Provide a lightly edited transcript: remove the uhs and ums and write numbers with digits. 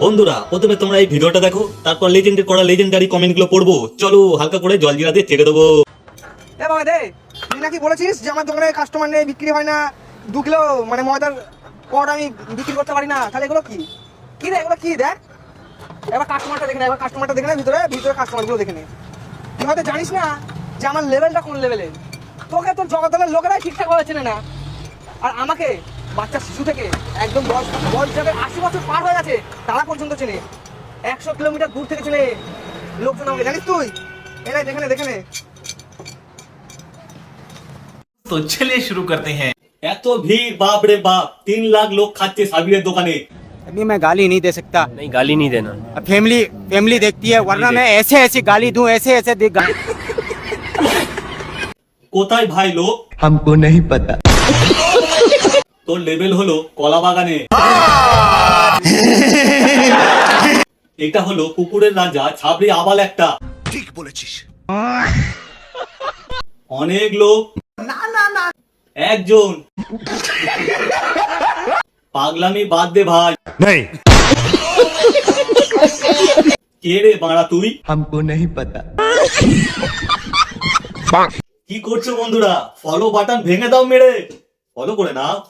বন্ধুরা প্রথমে তোমরা এই ভিডিওটা দেখো, তারপর লেজেন্ডের করা লেজেন্ডারি কমেন্টগুলো পড়বো। চলো হালকা করে জল জিরা দিয়ে ছেড়ে দেবো। এ বাবা দে, তুই নাকি বলেছিস যে আমার দোকানে কাস্টমার নেই, বিক্রি হয় না, 2 কিলো মানে ময়দার পট আমি বিক্রি করতে পারি না। তাহলে এগুলো কি কি রে, এগুলো কি দেখ, এবার কাস্টমারটা দেখে না, এবার কাস্টমারটা দেখে না, ভিতরে ভিতরে কাস্টমারগুলো দেখে নে। তুই হয়তো জানিস না যে আমার লেভেলটা কোন লেভেলের। তোকে তোর জগদ্দলের লোকেরাই ঠিকঠাক ভাবে চেনে না, আর আমাকে বাচ্চা শিশু থেকে একদম বয়স যাবে 80 বছর পার হয়ে গেছে তারা পর্যন্ত চেনে। 100 কিলোমিটার দূর থেকে চেনে লোকজন আমাকে, জানিস তুই? এনে দেখে নে, দেখে নে। तो चलिए शुरू करते हैं। এত ভিড়, বাপ রে বাপ, 3 লাখ লোক খাচ্ছে সাবিরের দোকানে। अभी मैं गाली नहीं दे सकता, नहीं गाली नहीं देना। अब फैमिली देखती है, वरना मैं ऐसे ऐसी गाली दूं, ऐसे কোথায় ভাই লোক? हमको नहीं पता। তোর লেভেল হলো কলা বাগানে। এটা হলো কুকুরের রাজা ছাবড়ি আবাল একটা। ঠিক বলেছিস। অনেক লোক, একজন। পাগলামি বাদ দে ভাই। नहीं, কে রে বাড়া তুই? हमको नहीं पता। কি করছো বন্ধুরা? ফলো বাটন ভেঙে দাও মেরে। ফলো করে নাও।